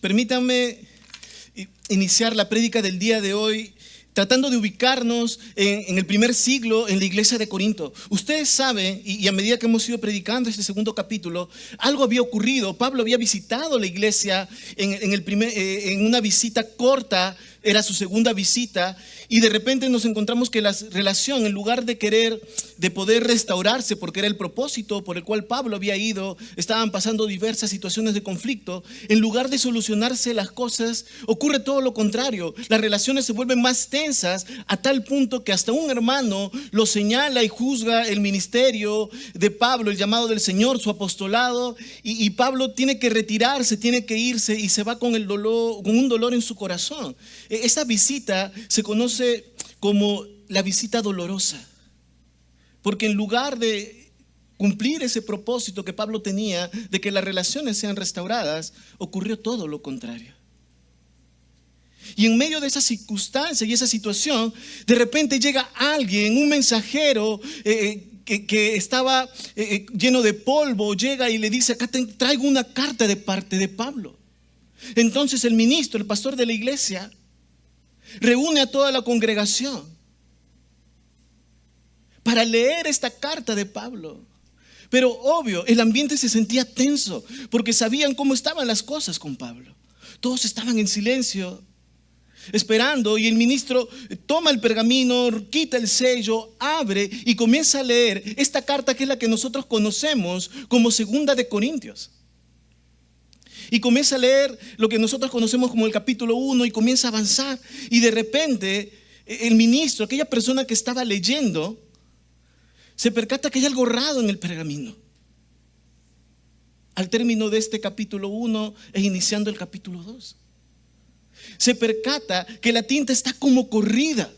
Permítanme iniciar la prédica del día de hoy tratando de ubicarnos en el primer siglo en la iglesia de Corinto. Ustedes saben, y a medida que hemos ido predicando este segundo capítulo, algo había ocurrido. Pablo había visitado la iglesia en una visita corta, era su segunda visita, y de repente nos encontramos que la relación, en lugar de poder restaurarse, porque era el propósito por el cual Pablo había ido, estaban pasando diversas situaciones de conflicto. En lugar de solucionarse las cosas, ocurre todo lo contrario. Las relaciones se vuelven más tensas a tal punto que hasta un hermano lo señala y juzga el ministerio de Pablo, el llamado del Señor, su apostolado, y Pablo tiene que retirarse, tiene que irse, y se va con un dolor en su corazón. Esta visita se conoce como la visita dolorosa, porque en lugar de cumplir ese propósito que Pablo tenía de que las relaciones sean restauradas, ocurrió todo lo contrario. Y en medio de esa circunstancia y esa situación, de repente llega alguien, un mensajero que estaba lleno de polvo, llega y le dice: acá traigo una carta de parte de Pablo. Entonces el ministro, el pastor de la iglesia, reúne a toda la congregación para leer esta carta de Pablo. Pero obvio, el ambiente se sentía tenso porque sabían cómo estaban las cosas con Pablo. Todos estaban en silencio, esperando, y el ministro toma el pergamino, quita el sello, abre y comienza a leer esta carta, que es la que nosotros conocemos como Segunda de Corintios. Y comienza a leer lo que nosotros conocemos como el capítulo 1 y comienza a avanzar. Y de repente el ministro, aquella persona que estaba leyendo, se percata que hay algo raro en el pergamino. Al término de este capítulo 1 e iniciando el capítulo 2, se percata que la tinta está como corrida,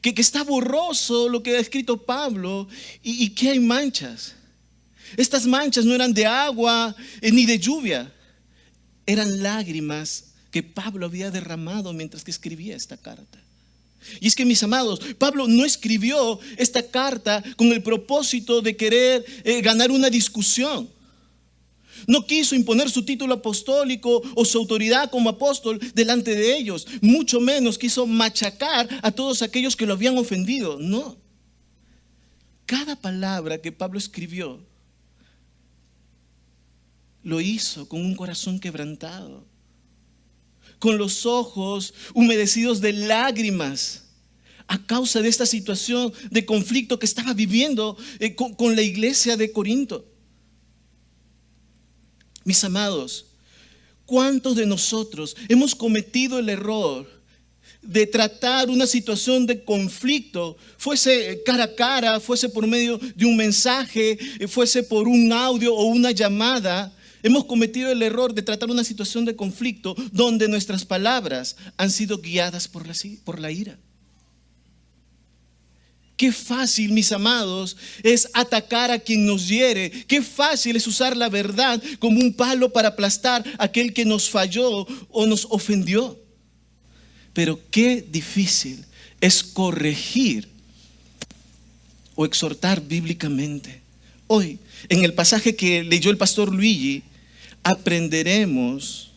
que está borroso lo que ha escrito Pablo, y que hay manchas. Estas manchas no eran de agua ni de lluvia, eran lágrimas que Pablo había derramado mientras que escribía esta carta. Y es que, mis amados, Pablo no escribió esta carta con el propósito de querer ganar una discusión. No quiso imponer su título apostólico o su autoridad como apóstol delante de ellos. Mucho menos quiso machacar a todos aquellos que lo habían ofendido. No. Cada palabra que Pablo escribió lo hizo con un corazón quebrantado, con los ojos humedecidos de lágrimas, a causa de esta situación de conflicto que estaba viviendo con la iglesia de Corinto. Mis amados, ¿cuántos de nosotros hemos cometido el error de tratar una situación de conflicto, fuese cara a cara, fuese por medio de un mensaje, fuese por un audio o una llamada? Hemos cometido el error de tratar una situación de conflicto donde nuestras palabras han sido guiadas por la ira. Qué fácil, mis amados, es atacar a quien nos hiere. Qué fácil es usar la verdad como un palo para aplastar a aquel que nos falló o nos ofendió. Pero qué difícil es corregir o exhortar bíblicamente. Hoy, en el pasaje que leyó el pastor Luigi, aprenderemos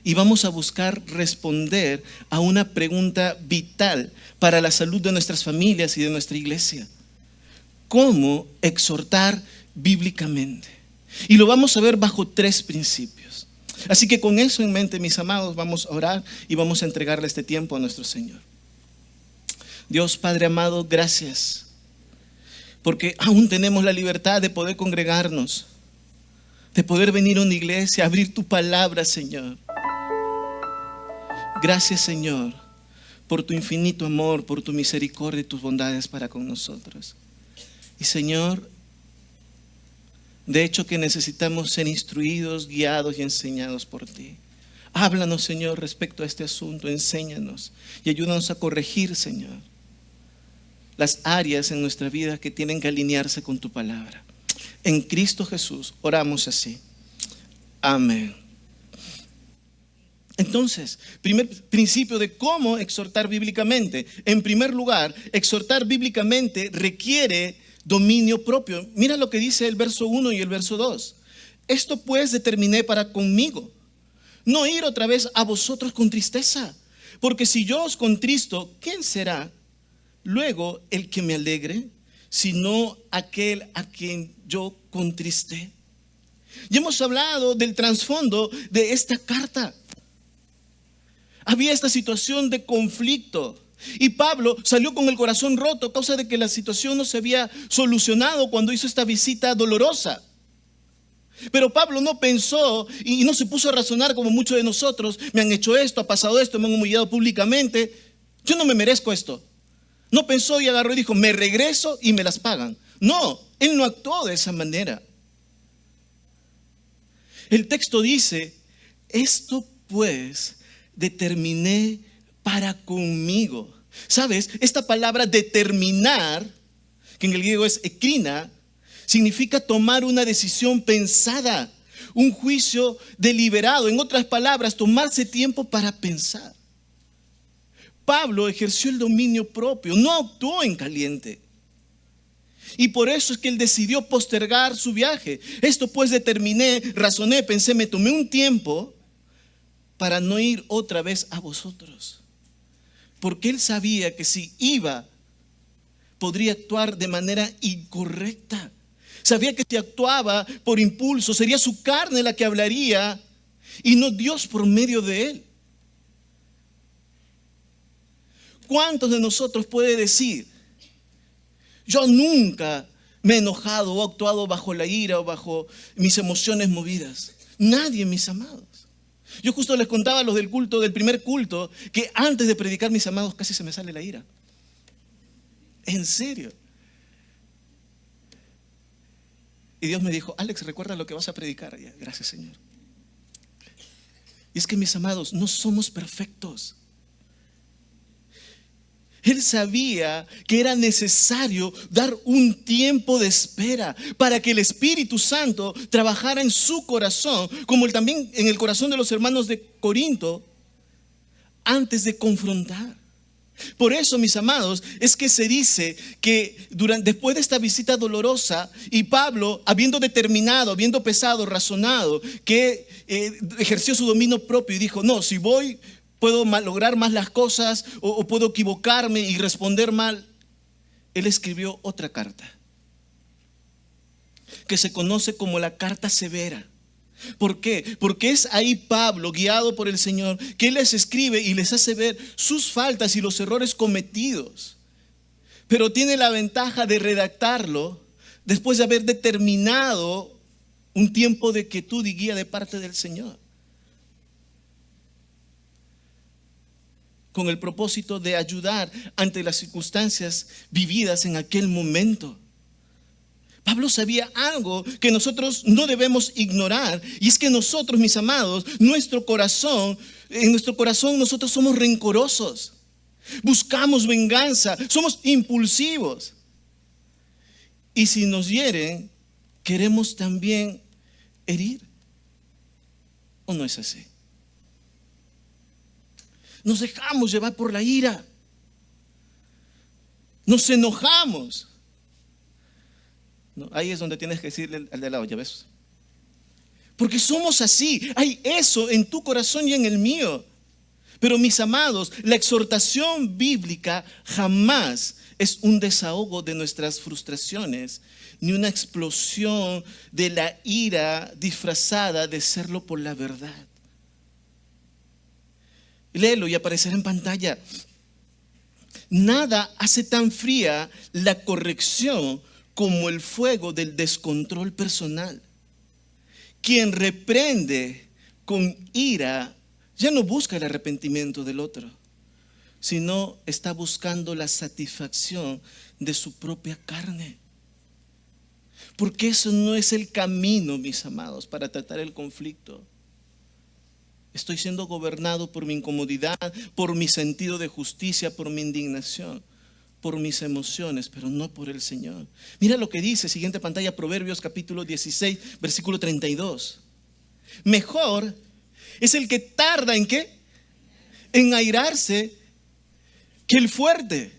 y vamos a buscar responder a una pregunta vital para la salud de nuestras familias y de nuestra iglesia: ¿cómo exhortar bíblicamente? Y lo vamos a ver bajo 3 principios. Así que con eso en mente, mis amados, vamos a orar y vamos a entregarle este tiempo a nuestro Señor. Dios Padre amado, gracias, porque aún tenemos la libertad de poder congregarnos, de poder venir a una iglesia, abrir tu palabra, Señor. Gracias, Señor, por tu infinito amor, por tu misericordia y tus bondades para con nosotros. Y, Señor, de hecho que necesitamos ser instruidos, guiados y enseñados por ti. Háblanos, Señor, respecto a este asunto, enséñanos y ayúdanos a corregir, Señor, las áreas en nuestra vida que tienen que alinearse con tu palabra. En Cristo Jesús oramos así. Amén. Entonces, primer principio de cómo exhortar bíblicamente. En primer lugar, exhortar bíblicamente requiere dominio propio. Mira lo que dice el verso 1 y el verso 2. Esto pues determiné para conmigo, no ir otra vez a vosotros con tristeza, porque si yo os contristo, ¿quién será luego el que me alegre, sino aquel a quien yo contristé? Y hemos hablado del trasfondo de esta carta. Había esta situación de conflicto y Pablo salió con el corazón roto a causa de que la situación no se había solucionado cuando hizo esta visita dolorosa. Pero Pablo no pensó y no se puso a razonar como muchos de nosotros. Me han hecho esto, ha pasado esto, me han humillado públicamente. Yo no me merezco esto. No pensó y agarró y dijo, me regreso y me las pagan. No, él no actuó de esa manera. El texto dice, esto pues determiné para conmigo. ¿Sabes? Esta palabra determinar, que en el griego es ekrina, significa tomar una decisión pensada, un juicio deliberado. En otras palabras, tomarse tiempo para pensar. Pablo ejerció el dominio propio, no actuó en caliente. Y por eso es que él decidió postergar su viaje. Esto pues determiné, razoné, pensé, me tomé un tiempo para no ir otra vez a vosotros. Porque él sabía que si iba, podría actuar de manera incorrecta. Sabía que si actuaba por impulso, sería su carne la que hablaría y no Dios por medio de él. ¿Cuántos de nosotros puede decir, yo nunca me he enojado o actuado bajo la ira o bajo mis emociones movidas? Nadie, mis amados. Yo justo les contaba a los del culto, del primer culto, que antes de predicar, mis amados, casi se me sale la ira. En serio. Y Dios me dijo, Alex, recuerda lo que vas a predicar. Ya, gracias, Señor. Y es que, mis amados, no somos perfectos. Él sabía que era necesario dar un tiempo de espera para que el Espíritu Santo trabajara en su corazón, como también en el corazón de los hermanos de Corinto, antes de confrontar. Por eso, mis amados, es que se dice que después de esta visita dolorosa, y Pablo, habiendo determinado, habiendo pesado, razonado, que ejerció su dominio propio y dijo, no, si voy, puedo lograr más las cosas o puedo equivocarme y responder mal. Él escribió otra carta que se conoce como la carta severa. ¿Por qué? Porque es ahí Pablo, guiado por el Señor, que Él les escribe y les hace ver sus faltas y los errores cometidos. Pero tiene la ventaja de redactarlo después de haber determinado un tiempo de quietud y guía de parte del Señor, con el propósito de ayudar ante las circunstancias vividas en aquel momento. Pablo sabía algo que nosotros no debemos ignorar, y es que nosotros, mis amados, en nuestro corazón nosotros somos rencorosos, buscamos venganza, somos impulsivos. Y si nos hieren, queremos también herir. ¿O no es así? Nos dejamos llevar por la ira. Nos enojamos. No, ahí es donde tienes que decirle al de lado, ya ves. Porque somos así. Hay eso en tu corazón y en el mío. Pero, mis amados, la exhortación bíblica jamás es un desahogo de nuestras frustraciones, ni una explosión de la ira disfrazada de serlo por la verdad. Léelo y aparecerá en pantalla. Nada hace tan fría la corrección como el fuego del descontrol personal. Quien reprende con ira ya no busca el arrepentimiento del otro, sino está buscando la satisfacción de su propia carne. Porque eso no es el camino, mis amados, para tratar el conflicto. Estoy siendo gobernado por mi incomodidad, por mi sentido de justicia, por mi indignación, por mis emociones, pero no por el Señor. Mira lo que dice, siguiente pantalla, Proverbios capítulo 16, versículo 32. Mejor es el que tarda ¿en qué? En airarse, que el fuerte.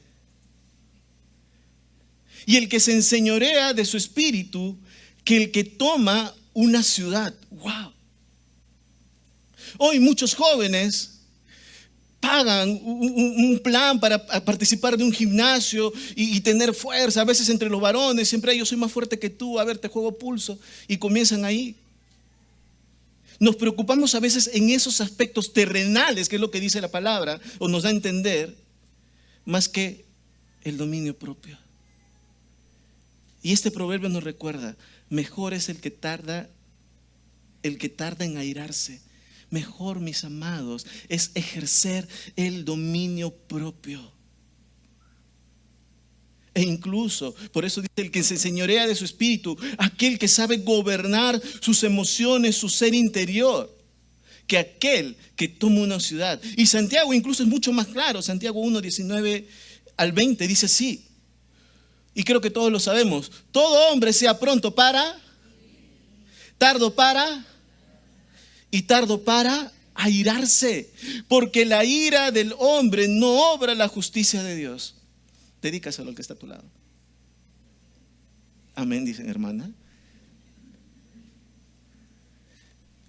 Y el que se enseñorea de su espíritu, que el que toma una ciudad. ¡Wow! Hoy muchos jóvenes pagan un plan para participar de un gimnasio y tener fuerza. A veces entre los varones, siempre yo soy más fuerte que tú, a ver, te juego pulso. Y comienzan ahí. Nos preocupamos a veces en esos aspectos terrenales, que es lo que dice la palabra, o nos da a entender, más que el dominio propio. Y este proverbio nos recuerda, mejor es el que tarda en airarse. Mejor, mis amados, es ejercer el dominio propio. E incluso, por eso dice el que se enseñorea de su espíritu, aquel que sabe gobernar sus emociones, su ser interior, que aquel que toma una ciudad. Y Santiago incluso es mucho más claro. Santiago 1, 19 al 20 dice así, y creo que todos lo sabemos: todo hombre sea pronto para, tardo para y tardo para airarse, porque la ira del hombre no obra la justicia de Dios. Dedícaselo al que está a tu lado. Amén, dicen, hermana.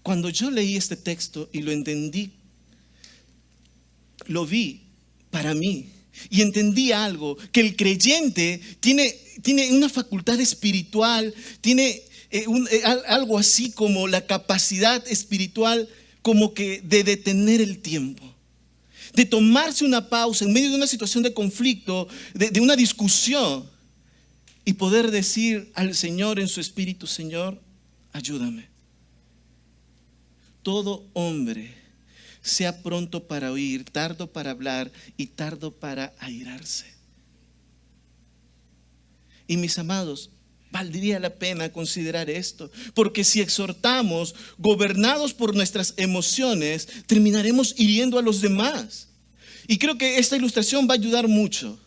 Cuando yo leí este texto y lo entendí, lo vi para mí y entendí algo, que el creyente tiene una facultad espiritual, tiene algo así como la capacidad espiritual, como que de detener el tiempo, de tomarse una pausa en medio de una situación de conflicto, de una discusión, y poder decir al Señor en su espíritu: Señor, ayúdame. Todo hombre sea pronto para oír, tardo para hablar y tardo para airarse. Y mis amados, valdría la pena considerar esto, porque si exhortamos gobernados por nuestras emociones, terminaremos hiriendo a los demás. Y creo que esta ilustración va a ayudar mucho.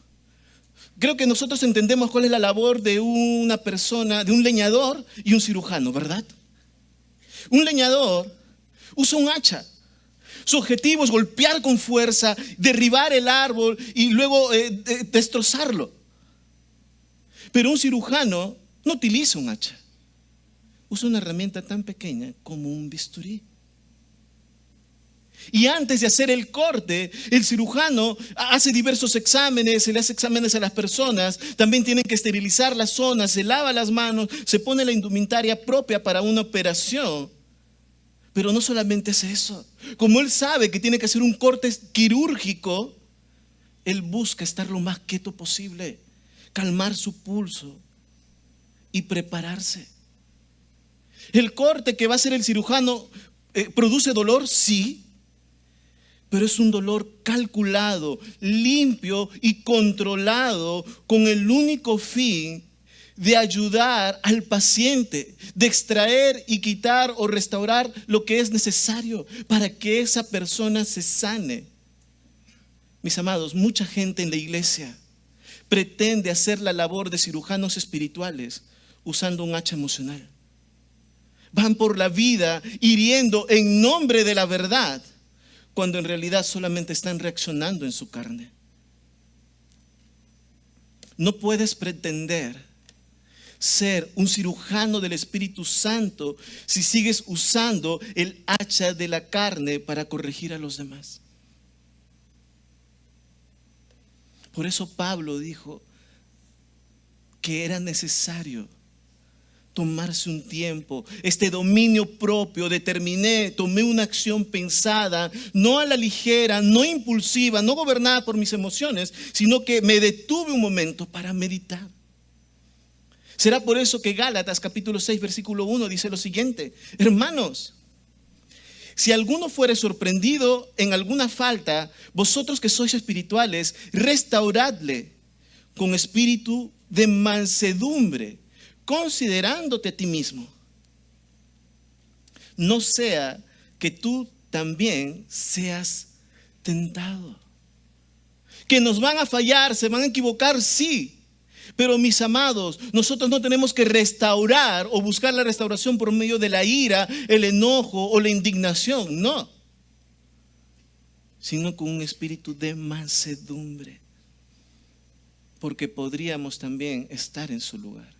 Creo que nosotros entendemos cuál es la labor de una persona, de un leñador y un cirujano, ¿verdad? Un leñador usa un hacha. Su objetivo es golpear con fuerza, derribar el árbol y luego destrozarlo. Pero un cirujano no utiliza un hacha. Usa una herramienta tan pequeña como un bisturí. Y antes de hacer el corte, el cirujano hace diversos exámenes, se le hace exámenes a las personas, también tienen que esterilizar la zona, se lava las manos, se pone la indumentaria propia para una operación. Pero no solamente hace eso. Como él sabe que tiene que hacer un corte quirúrgico, él busca estar lo más quieto posible, calmar su pulso y prepararse. El corte que va a hacer el cirujano produce dolor, sí, pero es un dolor calculado, limpio y controlado, con el único fin de ayudar al paciente, de extraer y quitar o restaurar lo que es necesario para que esa persona se sane. Mis amados, mucha gente en la iglesia pretende hacer la labor de cirujanos espirituales usando un hacha emocional. Van por la vida hiriendo en nombre de la verdad, cuando en realidad solamente están reaccionando en su carne. No puedes pretender ser un cirujano del Espíritu Santo si sigues usando el hacha de la carne para corregir a los demás. Por eso Pablo dijo que era necesario tomarse un tiempo, este dominio propio. Tomé una acción pensada, no a la ligera, no impulsiva, no gobernada por mis emociones, sino que me detuve un momento para meditar. Será por eso que Gálatas capítulo 6 versículo 1 dice lo siguiente: hermanos, si alguno fuere sorprendido en alguna falta, vosotros que sois espirituales, restauradle con espíritu de mansedumbre, considerándote a ti mismo. No sea que tú también seas tentado. Que nos van a fallar, se van a equivocar, sí. Pero mis amados, nosotros no tenemos que restaurar o buscar la restauración por medio de la ira, el enojo o la indignación, no. Sino con un espíritu de mansedumbre. Porque podríamos también estar en su lugar.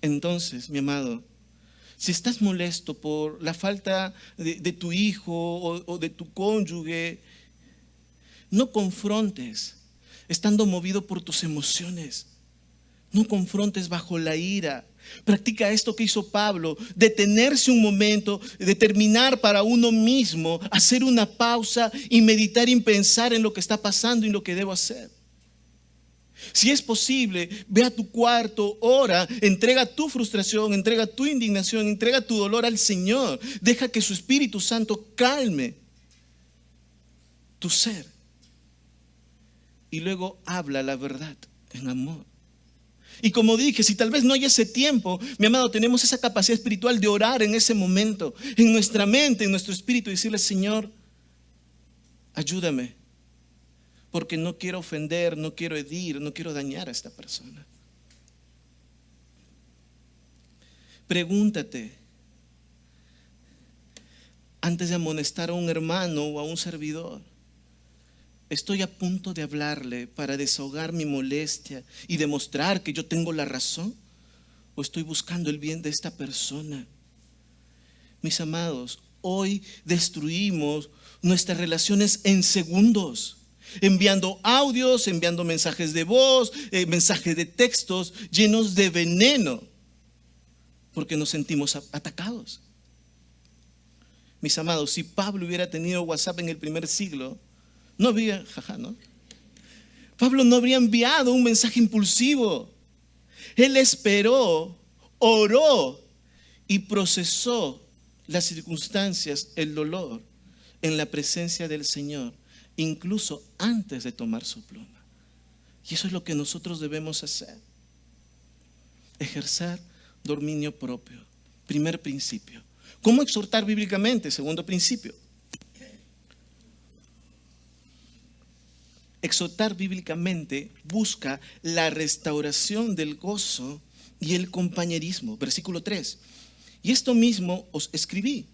Entonces, mi amado, si estás molesto por la falta de tu hijo o de tu cónyuge, no confrontes estando movido por tus emociones. No confrontes bajo la ira. Practica esto que hizo Pablo: detenerse un momento, determinar para uno mismo, hacer una pausa y meditar y pensar en lo que está pasando y lo que debo hacer. Si es posible, ve a tu cuarto, ora, entrega tu frustración, entrega tu indignación, entrega tu dolor al Señor. Deja que su Espíritu Santo calme tu ser. Y luego habla la verdad en amor. Y como dije, si tal vez no hay ese tiempo, mi amado, tenemos esa capacidad espiritual de orar en ese momento, en nuestra mente, en nuestro espíritu, y decirle: Señor, ayúdame, porque no quiero ofender, no quiero herir, no quiero dañar a esta persona. Pregúntate, antes de amonestar a un hermano o a un servidor: ¿estoy a punto de hablarle para desahogar mi molestia y demostrar que yo tengo la razón? ¿O estoy buscando el bien de esta persona? Mis amados, hoy destruimos nuestras relaciones en segundos, enviando audios, enviando mensajes de voz, mensajes de textos llenos de veneno, porque nos sentimos atacados. Mis amados, si Pablo hubiera tenido WhatsApp en el primer siglo, no habría, ¿no? Pablo no habría enviado un mensaje impulsivo. Él esperó, oró y procesó las circunstancias, el dolor, en la presencia del Señor, incluso antes de tomar su pluma. Y eso es lo que nosotros debemos hacer: ejercer dominio propio. Primer principio. ¿Cómo exhortar bíblicamente? Segundo principio. Exhortar bíblicamente busca la restauración del gozo y el compañerismo. Versículo 3. Y esto mismo os escribí,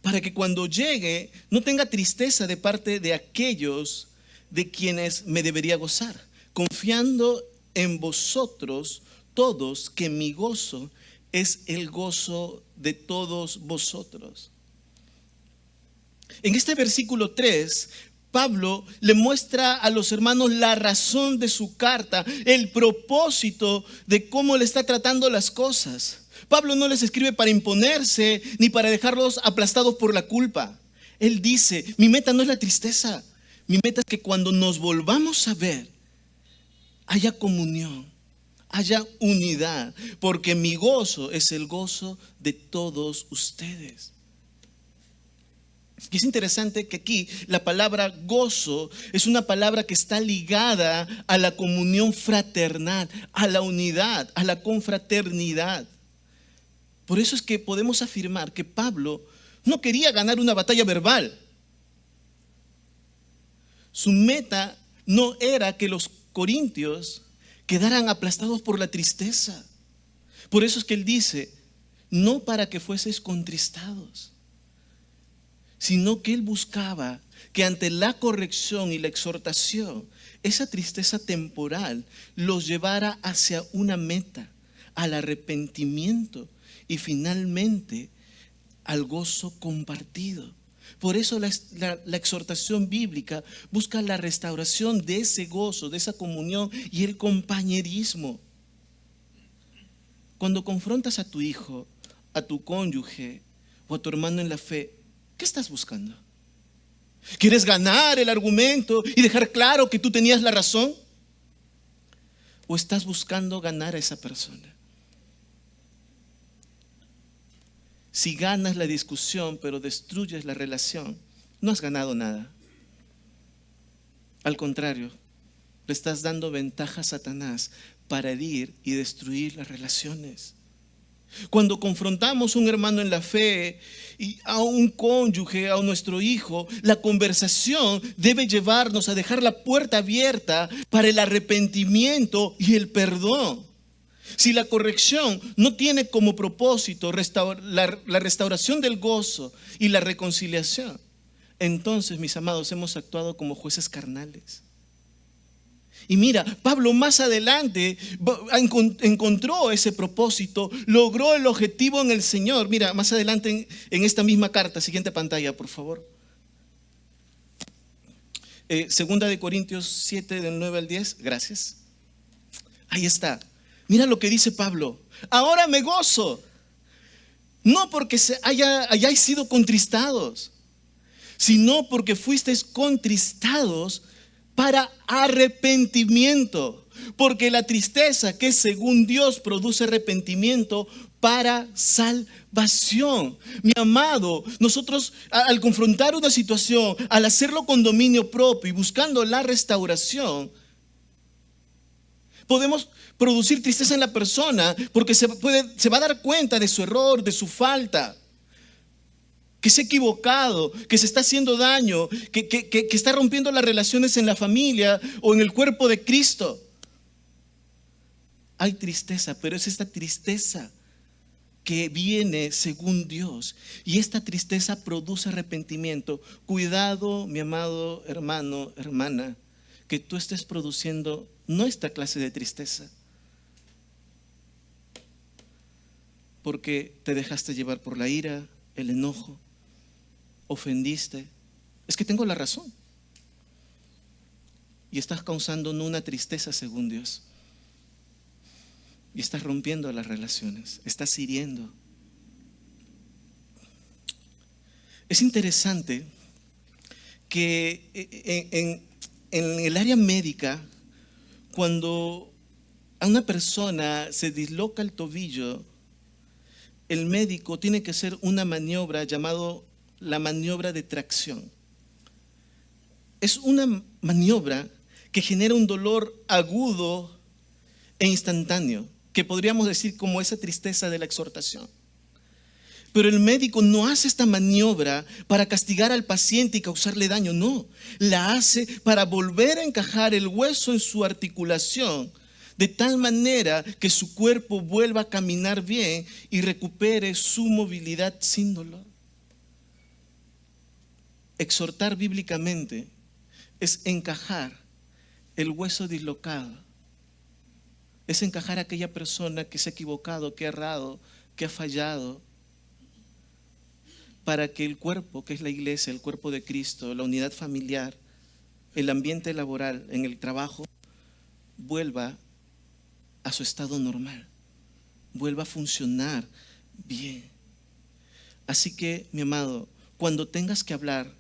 para que cuando llegue no tenga tristeza de parte de aquellos de quienes me debería gozar, confiando en vosotros todos, que mi gozo es el gozo de todos vosotros. En este versículo 3, Pablo le muestra a los hermanos la razón de su carta, el propósito de cómo le está tratando las cosas. Pablo no les escribe para imponerse ni para dejarlos aplastados por la culpa. Él dice: mi meta no es la tristeza, mi meta es que cuando nos volvamos a ver haya comunión, haya unidad, porque mi gozo es el gozo de todos ustedes. Y es interesante que aquí la palabra gozo es una palabra que está ligada a la comunión fraternal, a la unidad, a la confraternidad. Por eso es que podemos afirmar que Pablo no quería ganar una batalla verbal. Su meta no era que los corintios quedaran aplastados por la tristeza. Por eso es que él dice: no para que fueseis contristados, sino que él buscaba que ante la corrección y la exhortación, esa tristeza temporal los llevara hacia una meta, al arrepentimiento y finalmente al gozo compartido. Por eso la exhortación bíblica busca la restauración de ese gozo, de esa comunión y el compañerismo. Cuando confrontas a tu hijo, a tu cónyuge o a tu hermano en la fe, ¿qué estás buscando? ¿Quieres ganar el argumento y dejar claro que tú tenías la razón? ¿O estás buscando ganar a esa persona? Si ganas la discusión pero destruyes la relación, no has ganado nada. Al contrario, le estás dando ventaja a Satanás para herir y destruir las relaciones. Cuando confrontamos a un hermano en la fe, y a un cónyuge, a nuestro hijo, la conversación debe llevarnos a dejar la puerta abierta para el arrepentimiento y el perdón. Si la corrección no tiene como propósito la restauración del gozo y la reconciliación, entonces, mis amados, hemos actuado como jueces carnales. Y mira, Pablo más adelante encontró ese propósito, logró el objetivo en el Señor. Mira, más adelante en esta misma carta, siguiente pantalla, por favor. Segunda de Corintios 7, del 9 al 10, gracias. Ahí está. Mira lo que dice Pablo. Ahora me gozo, no porque hayáis sido contristados, sino porque fuisteis contristados para arrepentimiento. Porque la tristeza que según Dios produce arrepentimiento para salvación. Mi amado, nosotros al confrontar una situación, al hacerlo con dominio propio y buscando la restauración, podemos producir tristeza en la persona porque se va a dar cuenta de su error, de su falta, que se ha equivocado, que se está haciendo daño, que está rompiendo las relaciones en la familia o en el cuerpo de Cristo. Hay tristeza, pero es esta tristeza que viene según Dios. Y esta tristeza produce arrepentimiento. Cuidado, mi amado hermano, hermana, que tú estés produciendo no esta clase de tristeza, porque te dejaste llevar por la ira, el enojo, ofendiste. Es que tengo la razón. Y estás causando una tristeza según Dios. Y estás rompiendo las relaciones, estás hiriendo. Es interesante que en el área médica, cuando a una persona se disloca el tobillo, el médico tiene que hacer una maniobra llamada la maniobra de tracción. Es una maniobra que genera un dolor agudo e instantáneo, que podríamos decir como esa tristeza de la exhortación. Pero el médico no hace esta maniobra para castigar al paciente y causarle daño, no. La hace para volver a encajar el hueso en su articulación, de tal manera que su cuerpo vuelva a caminar bien y recupere su movilidad sin dolor. Exhortar bíblicamente es encajar el hueso dislocado. Es encajar a aquella persona que se ha equivocado, que ha errado, que ha fallado, para que el cuerpo, que es la iglesia, el cuerpo de Cristo, la unidad familiar, el ambiente laboral, en el trabajo, vuelva a su estado normal, vuelva a funcionar bien. Así que, mi amado, cuando tengas que hablar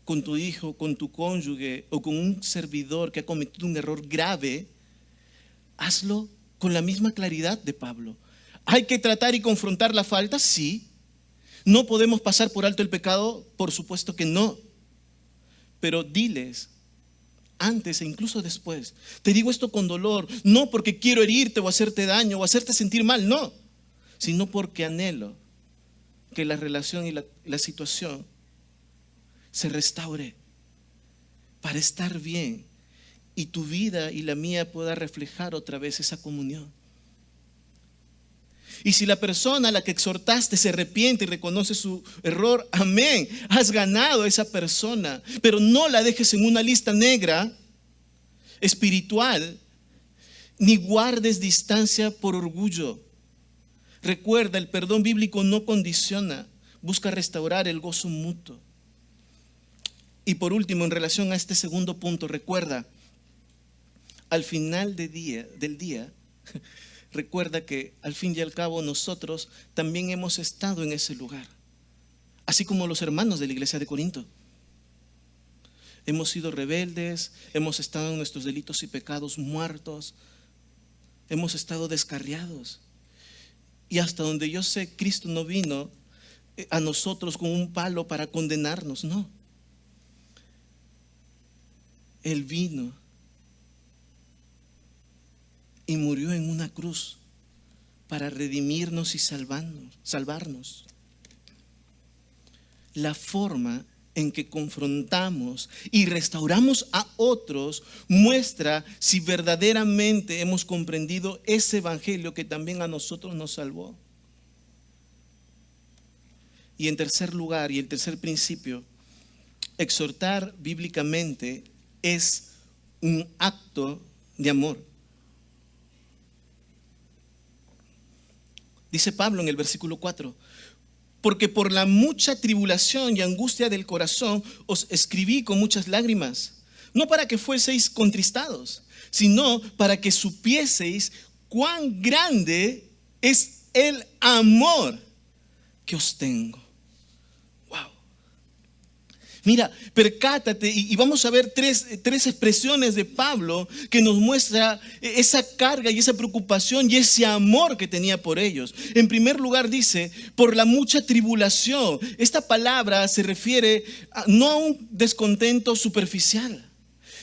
con tu hijo, con tu cónyuge o con un servidor que ha cometido un error grave, hazlo con la misma claridad de Pablo. ¿Hay que tratar y confrontar la falta? Sí. ¿No podemos pasar por alto el pecado? Por supuesto que no. Pero diles, antes e incluso después, te digo esto con dolor, no porque quiero herirte o hacerte daño o hacerte sentir mal, no, sino porque anhelo que la relación y la situación se restaure para estar bien y tu vida y la mía pueda reflejar otra vez esa comunión. Y si la persona a la que exhortaste se arrepiente y reconoce su error, amén, has ganado a esa persona, pero no la dejes en una lista negra espiritual, ni guardes distancia por orgullo. Recuerda, el perdón bíblico no condiciona, busca restaurar el gozo mutuo. Y por último, en relación a este segundo punto, recuerda, al final del día, recuerda que al fin y al cabo nosotros también hemos estado en ese lugar, así como los hermanos de la iglesia de Corinto. Hemos sido rebeldes, hemos estado en nuestros delitos y pecados muertos, hemos estado descarriados. Y hasta donde yo sé, Cristo no vino a nosotros con un palo para condenarnos, no. Él vino y murió en una cruz para redimirnos y salvarnos. La forma en que confrontamos y restauramos a otros muestra si verdaderamente hemos comprendido ese evangelio que también a nosotros nos salvó. Y en tercer lugar, y el tercer principio, exhortar bíblicamente es un acto de amor. Dice Pablo en el versículo 4, porque por la mucha tribulación y angustia del corazón os escribí con muchas lágrimas, no para que fueseis contristados, sino para que supieseis cuán grande es el amor que os tengo. Wow. Mira, percátate y vamos a ver tres expresiones de Pablo que nos muestra esa carga y esa preocupación y ese amor que tenía por ellos. En primer lugar dice, por la mucha tribulación. Esta palabra se refiere no a un descontento superficial.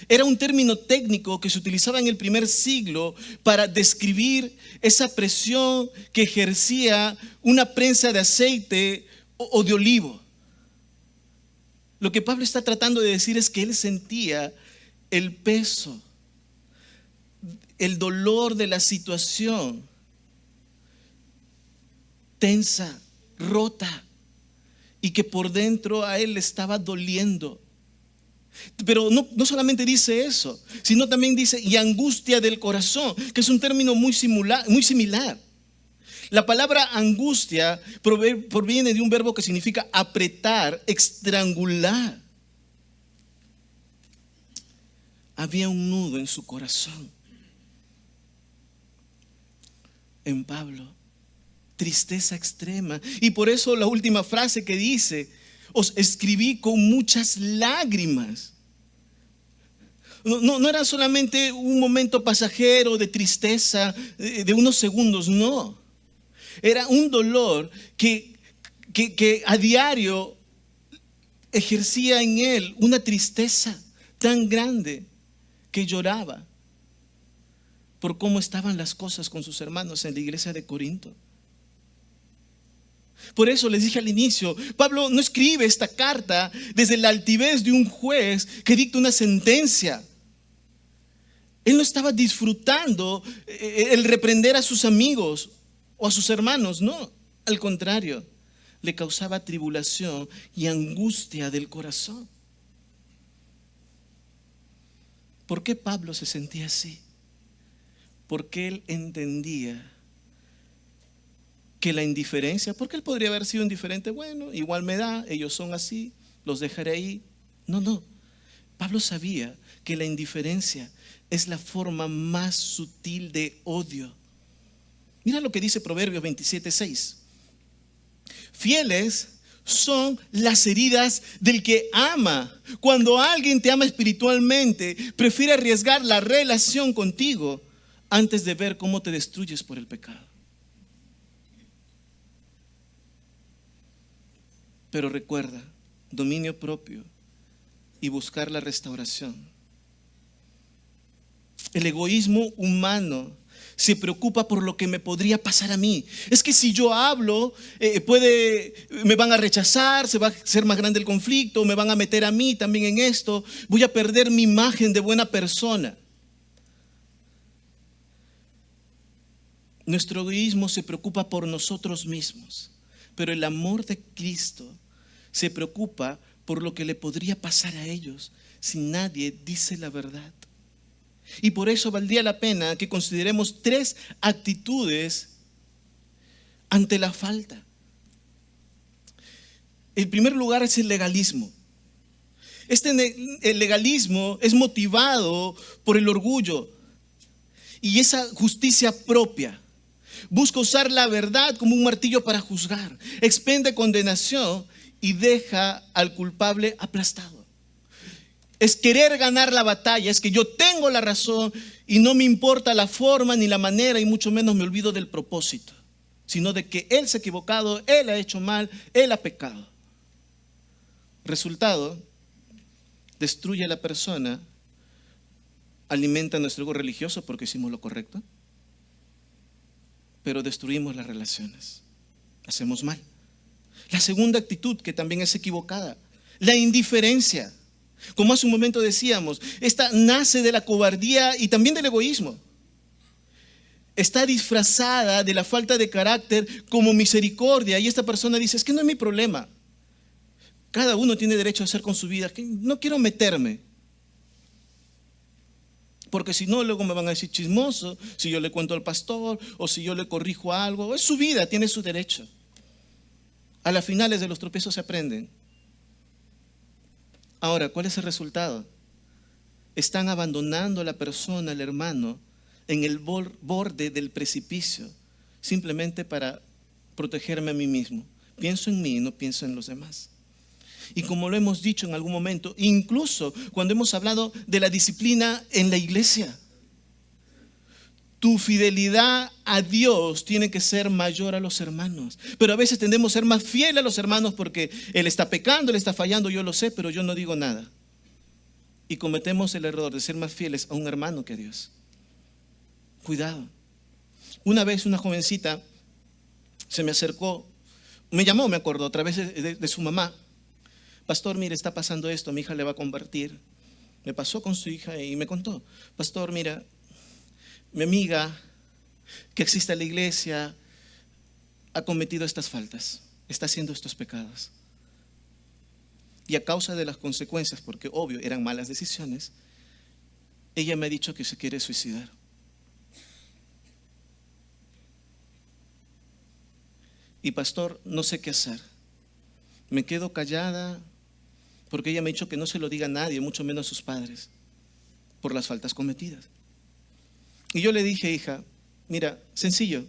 Era un término técnico que se utilizaba en el primer siglo para describir esa presión que ejercía una prensa de aceite o de olivo. Lo que Pablo está tratando de decir es que él sentía el peso, el dolor de la situación, tensa, rota, y que por dentro a él le estaba doliendo. Pero no solamente dice eso, sino también dice y angustia del corazón, que es un término muy similar. La palabra angustia proviene de un verbo que significa apretar, estrangular. Había un nudo en su corazón. En Pablo, tristeza extrema. Y por eso la última frase que dice, os escribí con muchas lágrimas. No era solamente un momento pasajero de tristeza de unos segundos, no. Era un dolor que a diario ejercía en él una tristeza tan grande que lloraba por cómo estaban las cosas con sus hermanos en la iglesia de Corinto. Por eso les dije al inicio, Pablo no escribe esta carta desde la altivez de un juez que dicta una sentencia. Él no estaba disfrutando el reprender a sus amigos o a sus hermanos, no. Al contrario, le causaba tribulación y angustia del corazón. ¿Por qué Pablo se sentía así? Porque él entendía que la indiferencia, porque él podría haber sido indiferente, bueno, igual me da, ellos son así, los dejaré ahí. No. Pablo sabía que la indiferencia es la forma más sutil de odio. Mira lo que dice Proverbios 27:6. Fieles son las heridas del que ama. Cuando alguien te ama espiritualmente, prefiere arriesgar la relación contigo antes de ver cómo te destruyes por el pecado. Pero recuerda, dominio propio y buscar la restauración. El egoísmo humano se preocupa por lo que me podría pasar a mí. Es que si yo hablo, me van a rechazar, se va a hacer más grande el conflicto, me van a meter a mí también en esto, voy a perder mi imagen de buena persona. Nuestro egoísmo se preocupa por nosotros mismos, pero el amor de Cristo se preocupa por lo que le podría pasar a ellos si nadie dice la verdad. Y por eso valdría la pena que consideremos 3 actitudes ante la falta. El primer lugar es el legalismo. El legalismo es motivado por el orgullo y esa justicia propia. Busca usar la verdad como un martillo para juzgar, expende condenación y deja al culpable aplastado. Es querer ganar la batalla, es que yo tengo la razón y no me importa la forma ni la manera y mucho menos me olvido del propósito, sino de que él se ha equivocado, él ha hecho mal, él ha pecado. Resultado, destruye a la persona, alimenta nuestro ego religioso porque hicimos lo correcto, pero destruimos las relaciones, hacemos mal. La segunda actitud que también es equivocada, la indiferencia. Como hace un momento decíamos, esta nace de la cobardía y también del egoísmo. Está disfrazada de la falta de carácter como misericordia y esta persona dice, es que no es mi problema. Cada uno tiene derecho a hacer con su vida, que no quiero meterme. Porque si no, luego me van a decir chismoso, si yo le cuento al pastor o si yo le corrijo algo. Es su vida, tiene su derecho. A las finales de los tropiezos se aprenden. Ahora, ¿cuál es el resultado? Están abandonando a la persona, al hermano, en el borde del precipicio, simplemente para protegerme a mí mismo. Pienso en mí y no pienso en los demás. Y como lo hemos dicho en algún momento, incluso cuando hemos hablado de la disciplina en la iglesia, tu fidelidad a Dios tiene que ser mayor a los hermanos. Pero a veces tendemos a ser más fieles a los hermanos porque Él está pecando, Él está fallando, yo lo sé, pero yo no digo nada. Y cometemos el error de ser más fieles a un hermano que a Dios. Cuidado. Una vez una jovencita se me acercó, me llamó, me acuerdo, a través de su mamá. Pastor, mire, está pasando esto, mi hija le va a convertir. Me pasó con su hija y me contó. Pastor, mira, mi amiga que existe en la iglesia ha cometido estas faltas, está haciendo estos pecados. Y a causa de las consecuencias, porque obvio eran malas decisiones, ella me ha dicho que se quiere suicidar. Y pastor, no sé qué hacer. Me quedo callada porque ella me ha dicho que no se lo diga a nadie, mucho menos a sus padres, por las faltas cometidas. Y yo le dije, hija, mira, sencillo,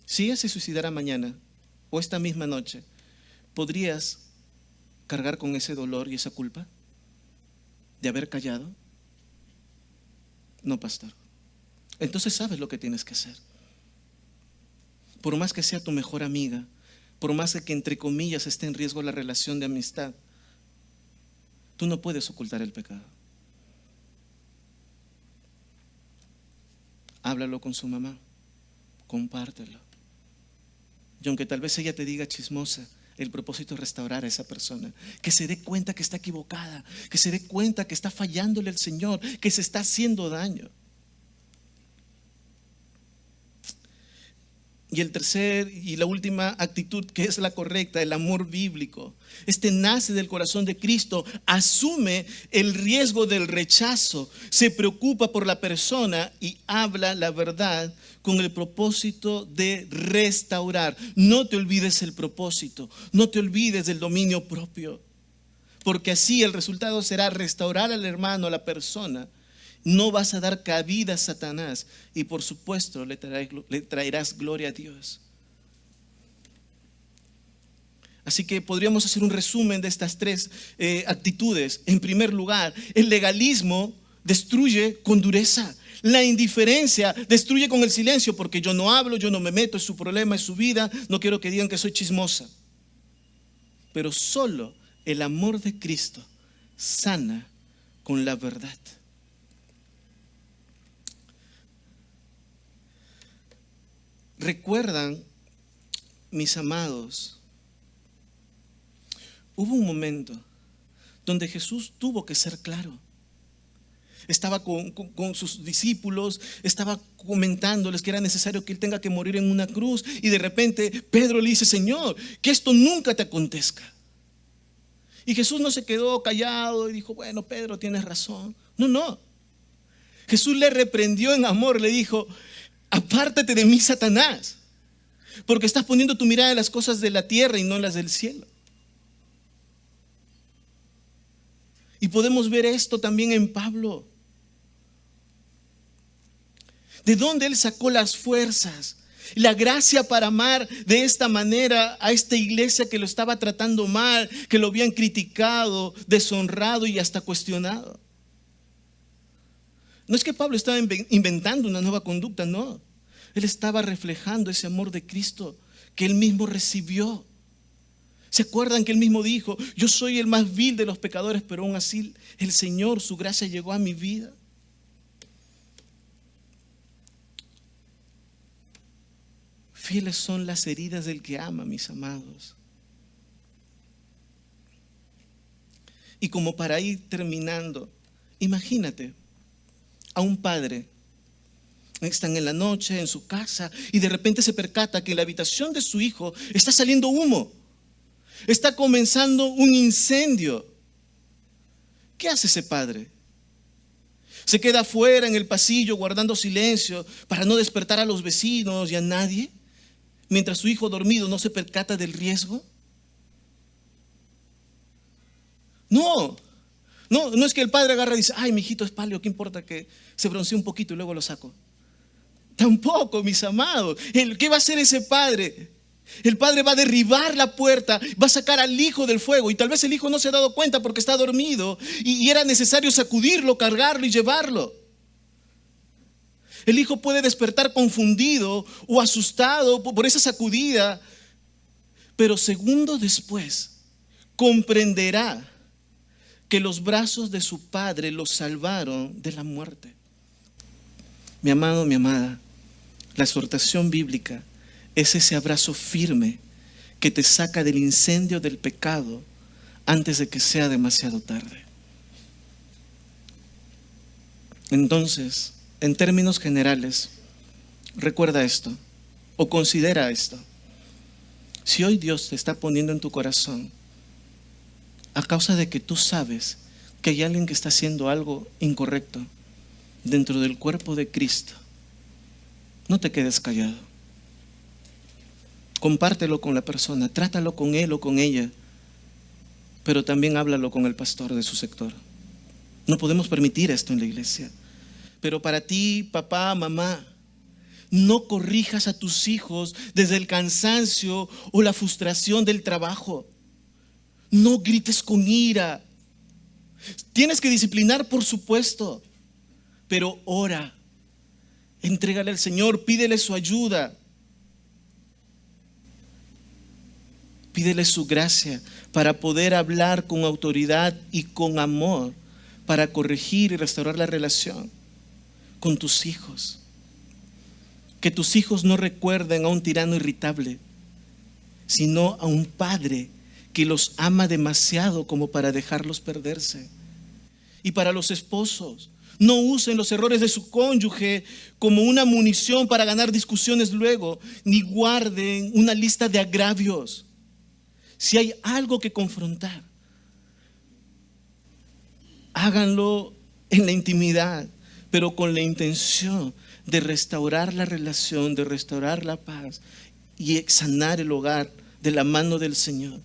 si ella se suicidara mañana o esta misma noche, ¿podrías cargar con ese dolor y esa culpa de haber callado? No, pastor. Entonces sabes lo que tienes que hacer. Por más que sea tu mejor amiga, por más que entre comillas esté en riesgo la relación de amistad, tú no puedes ocultar el pecado. Háblalo con su mamá, compártelo. Y aunque tal vez ella te diga chismosa, el propósito es restaurar a esa persona, que se dé cuenta que está equivocada, que se dé cuenta que está fallándole al Señor, que se está haciendo daño. Y el tercer y la última actitud, que es la correcta, el amor bíblico. Este nace del corazón de Cristo, asume el riesgo del rechazo, se preocupa por la persona y habla la verdad con el propósito de restaurar. No te olvides el propósito, no te olvides del dominio propio, porque así el resultado será restaurar al hermano, a la persona. No vas a dar cabida a Satanás y por supuesto le traerás gloria a Dios. Así que podríamos hacer un resumen de estas tres actitudes. En primer lugar, el legalismo destruye con dureza. La indiferencia destruye con el silencio, porque yo no hablo, yo no me meto, es su problema, es su vida, no quiero que digan que soy chismosa. Pero solo el amor de Cristo sana con la verdad. ¿Recuerdan, mis amados? Hubo un momento donde Jesús tuvo que ser claro. Estaba con sus discípulos, estaba comentándoles que era necesario que Él tenga que morir en una cruz. Y de repente Pedro le dice, Señor, que esto nunca te acontezca. Y Jesús no se quedó callado y dijo, bueno, Pedro, tienes razón. No. Jesús le reprendió en amor, le dijo, apártate de mí, Satanás, porque estás poniendo tu mirada en las cosas de la tierra y no en las del cielo. Y podemos ver esto también en Pablo. ¿De dónde él sacó las fuerzas, la gracia para amar de esta manera a esta iglesia que lo estaba tratando mal, que lo habían criticado, deshonrado y hasta cuestionado? No es que Pablo estaba inventando una nueva conducta, no. Él estaba reflejando ese amor de Cristo que él mismo recibió. ¿Se acuerdan que él mismo dijo, yo soy el más vil de los pecadores, pero aún así el Señor, su gracia llegó a mi vida? Fieles son las heridas del que ama, mis amados. Y como para ir terminando, imagínate a un padre, están en la noche en su casa y de repente se percata que en la habitación de su hijo está saliendo humo, está comenzando un incendio. ¿Qué hace ese padre? Se queda afuera en el pasillo guardando silencio para no despertar a los vecinos y a nadie, mientras su hijo dormido no se percata del riesgo. No es que el padre agarra y dice, ay, mi hijito es pálido, ¿qué importa que se broncee un poquito y luego lo saco? Tampoco, mis amados. ¿Qué va a hacer ese padre? El padre va a derribar la puerta, va a sacar al hijo del fuego, y tal vez el hijo no se ha dado cuenta porque está dormido y era necesario sacudirlo, cargarlo y llevarlo. El hijo puede despertar confundido o asustado por esa sacudida, pero segundos después comprenderá que los brazos de su padre lo salvaron de la muerte. Mi amado, mi amada, la exhortación bíblica es ese abrazo firme que te saca del incendio del pecado antes de que sea demasiado tarde. Entonces, en términos generales, recuerda esto o considera esto. Si hoy Dios te está poniendo en tu corazón, a causa de que tú sabes que hay alguien que está haciendo algo incorrecto dentro del cuerpo de Cristo, no te quedes callado. Compártelo con la persona, trátalo con él o con ella, pero también háblalo con el pastor de su sector. No podemos permitir esto en la iglesia. Pero para ti, papá, mamá, no corrijas a tus hijos desde el cansancio o la frustración del trabajo. No grites con ira. Tienes que disciplinar, por supuesto, pero ora. Entrégale al Señor, pídele su ayuda. Pídele su gracia para poder hablar con autoridad y con amor, para corregir y restaurar la relación con tus hijos. Que tus hijos no recuerden a un tirano irritable, sino a un padre que los ama demasiado como para dejarlos perderse. Y para los esposos, no usen los errores de su cónyuge como una munición para ganar discusiones luego, ni guarden una lista de agravios. Si hay algo que confrontar, háganlo en la intimidad, pero con la intención de restaurar la relación, de restaurar la paz y sanar el hogar de la mano del Señor.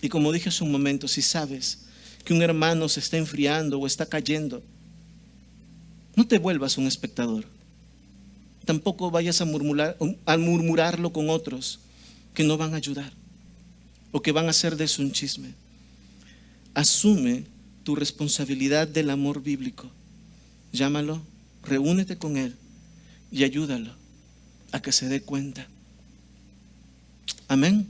Y como dije hace un momento, si sabes que un hermano se está enfriando o está cayendo, no te vuelvas un espectador. Tampoco vayas a murmurarlo con otros que no van a ayudar o que van a hacer de eso un chisme. Asume tu responsabilidad del amor bíblico. Llámalo, reúnete con él y ayúdalo a que se dé cuenta. Amén.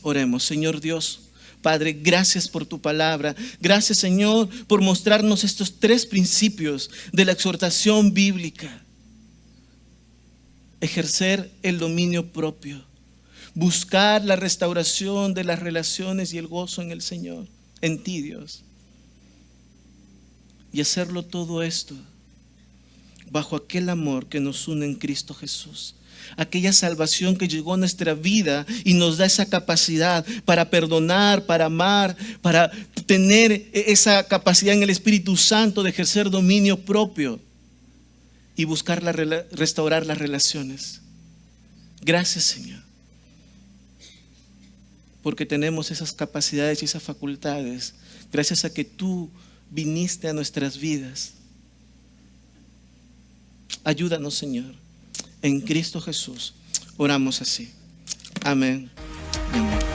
Oremos. Señor Dios, Padre, gracias por tu palabra. Gracias, Señor, por mostrarnos estos 3 principios de la exhortación bíblica. Ejercer el dominio propio, buscar la restauración de las relaciones y el gozo en el Señor, en ti, Dios. Y hacerlo todo esto bajo aquel amor que nos une en Cristo Jesús. Aquella salvación que llegó a nuestra vida y nos da esa capacidad para perdonar, para amar, para tener esa capacidad en el Espíritu Santo de ejercer dominio propio y buscar restaurar las relaciones. Gracias, Señor, porque tenemos esas capacidades y esas facultades gracias a que tú viniste a nuestras vidas. Ayúdanos, Señor. En Cristo Jesús oramos así. Amén. Amén.